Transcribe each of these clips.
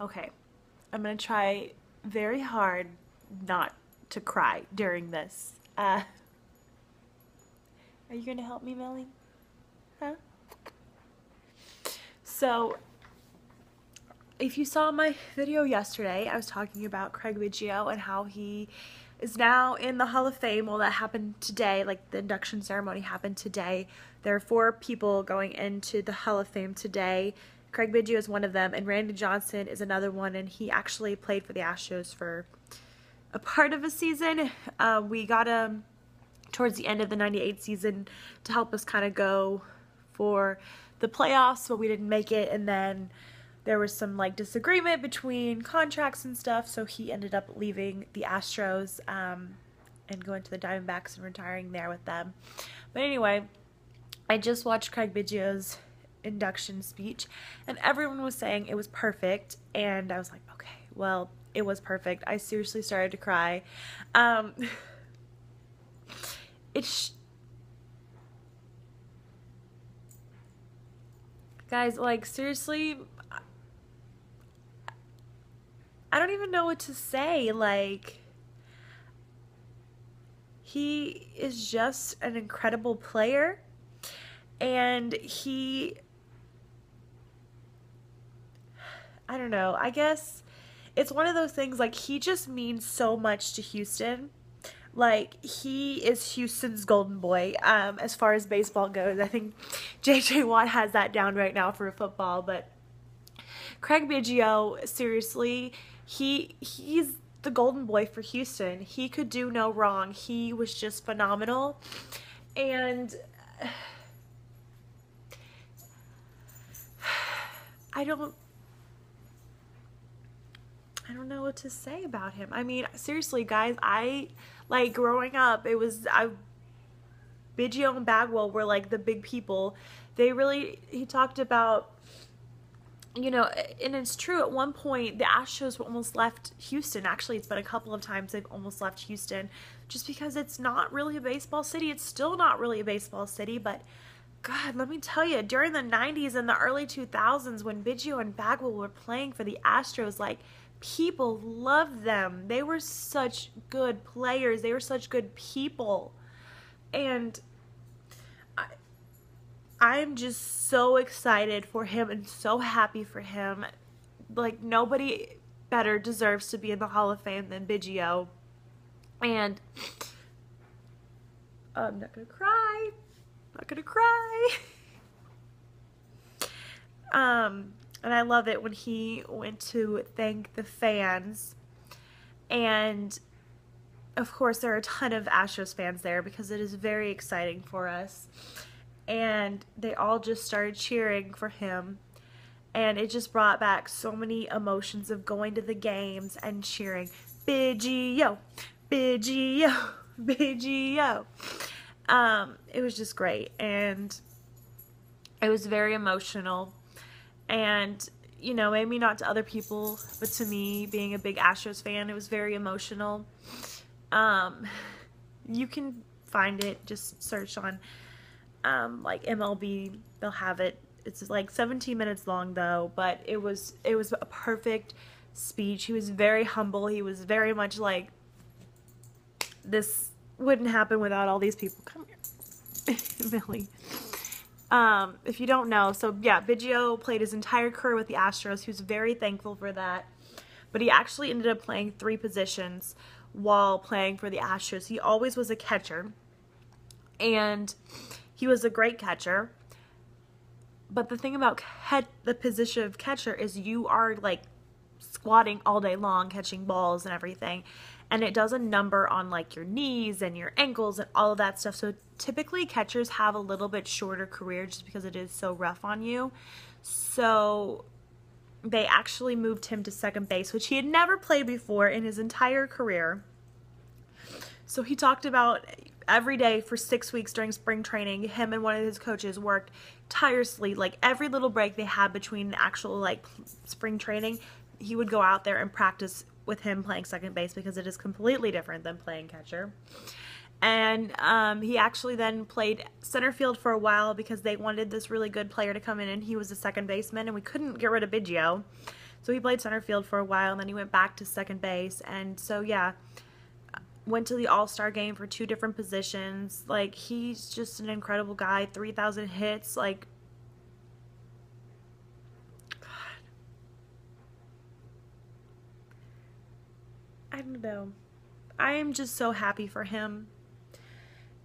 Okay, I'm gonna try very hard not to cry during this. Are you gonna help me, Millie? Huh? So, if you saw my video yesterday, I was talking about Craig Biggio and how he is now in the Hall of Fame. Well, that happened today, like the induction ceremony happened today. There are 4 people going into the Hall of Fame today. Craig Biggio is one of them, and Randy Johnson is another one, and he actually played for the Astros for a part of a season. We got him towards the end of the 98 season to help us kind of go for the playoffs, but we didn't make it, and then there was some like disagreement between contracts and stuff, so he ended up leaving the Astros and going to the Diamondbacks and retiring there with them. But anyway, I just watched Craig Biggio's induction speech, and everyone was saying it was perfect, and I was like, okay, well, it was perfect. I seriously started to cry. Guys, like, seriously, I don't even know what to say. Like, he is just an incredible player, and I don't know, I guess it's one of those things, like, he just means so much to Houston. Like, he is Houston's golden boy as far as baseball goes. I think J.J. Watt has that down right now for football, but Craig Biggio, seriously, he's the golden boy for Houston. He could do no wrong. He was just phenomenal. And I don't know what to say about him. I mean, seriously, guys, like, growing up, Biggio and Bagwell were like the big people. He talked about, you know, and it's true, at one point the Astros almost left Houston. Actually, it's been a couple of times they've almost left Houston just because it's not really a baseball city. It's still not really a baseball city, but God, let me tell you, during the 90s and the early 2000s when Biggio and Bagwell were playing for the Astros, like, people loved them. They were such good players. They were such good people. And I'm just so excited for him and so happy for him. Like, nobody better deserves to be in the Hall of Fame than Biggio. And I'm not gonna cry. I'm not gonna cry. And I love it when he went to thank the fans. And of course, there are a ton of Astros fans there because it is very exciting for us. And they all just started cheering for him. And it just brought back so many emotions of going to the games and cheering, Biggio, Biggio, Biggio. It was just great. And it was very emotional. And, you know, maybe not to other people, but to me, being a big Astros fan, it was very emotional. You can find it, just search on, like, MLB, they'll have it. It's like 17 minutes long, though, but it was a perfect speech. He was very humble. He was very much like, this wouldn't happen without all these people. Come here, Millie. If you don't know, so yeah, Biggio played his entire career with the Astros. He was very thankful for that. But he actually ended up playing 3 positions while playing for the Astros. He always was a catcher. And he was a great catcher. But the thing about the position of catcher is you are, like, squatting all day long, catching balls and everything. And it does a number on, like, your knees and your ankles and all of that stuff. So typically catchers have a little bit shorter career just because it is so rough on you. So they actually moved him to second base, which he had never played before in his entire career. So he talked about every day for 6 weeks during spring training, him and one of his coaches worked tirelessly. Like, every little break they had between actual, like, spring training, he would go out there and practice with him playing second base because it is completely different than playing catcher. And he actually then played center field for a while because they wanted this really good player to come in, and he was a second baseman, and we couldn't get rid of Biggio. So he played center field for a while, and then he went back to second base. And so, yeah, went to the All-Star game for 2 different positions. Like, he's just an incredible guy. 3,000 hits. Like, God. I don't know. I am just so happy for him.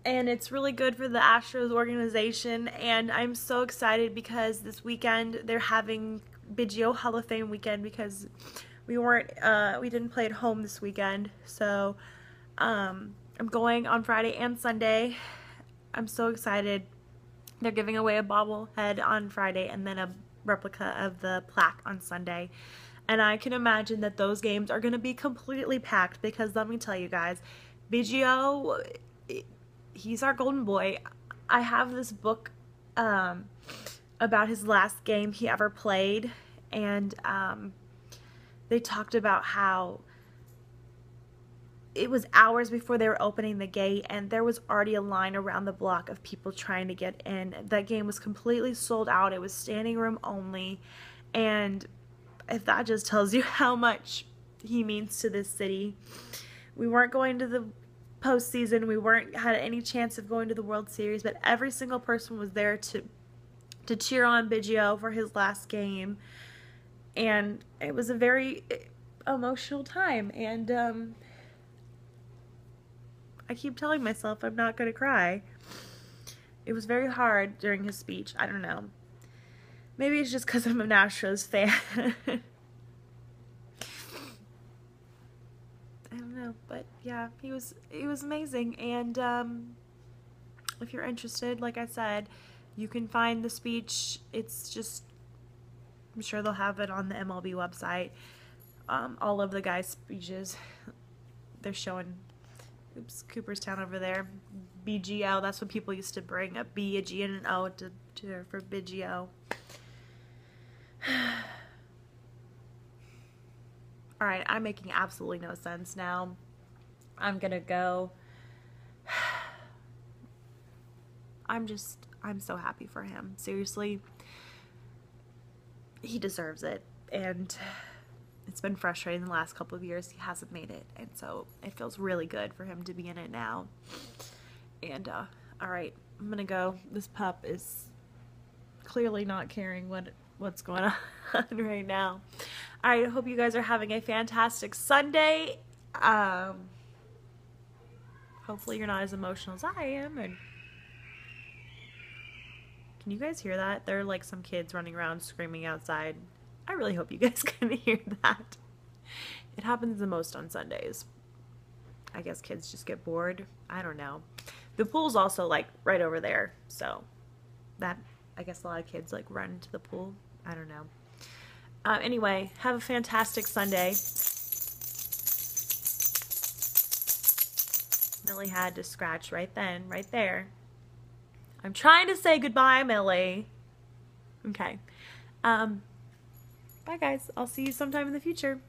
And it's really good for the Astros organization. And I'm so excited because this weekend they're having Biggio Hall of Fame weekend because we didn't play at home this weekend. So I'm going on Friday and Sunday. I'm so excited. They're giving away a bobblehead on Friday and then a replica of the plaque on Sunday. And I can imagine that those games are going to be completely packed because let me tell you guys, Biggio, he's our golden boy. I have this book about his last game he ever played, and they talked about how it was hours before they were opening the gate, and there was already a line around the block of people trying to get in. That game was completely sold out. It was standing room only, and if that just tells you how much he means to this city. We weren't going to the postseason. We weren't had any chance of going to the World Series, but every single person was there to cheer on Biggio for his last game, and it was a very emotional time. And I keep telling myself I'm not going to cry. It was very hard during his speech. I don't know. Maybe it's just because I'm an Astros fan. I don't know, but yeah, he was amazing. And if you're interested, like I said, you can find the speech. It's just, I'm sure they'll have it on the MLB website. All of the guys' speeches. They're showing, oops, Cooperstown over there. BGO, that's what people used to bring, a B, a G, and an O for Biggio. Alright, I'm making absolutely no sense now. I'm gonna go. I'm so happy for him. Seriously. He deserves it. And it's been frustrating the last couple of years. He hasn't made it. And so it feels really good for him to be in it now. And, alright, I'm gonna go. This pup is clearly not caring what's going on right now. Alright, I hope you guys are having a fantastic Sunday. Hopefully you're not as emotional as I am. And can you guys hear that? There are like some kids running around screaming outside. I really hope you guys can hear that. It happens the most on Sundays. I guess kids just get bored. I don't know. The pool's also like right over there. So that, I guess a lot of kids like run to the pool. I don't know. Anyway, have a fantastic Sunday. Millie had to scratch right then, right there. I'm trying to say goodbye, Millie. Okay. Bye, guys. I'll see you sometime in the future.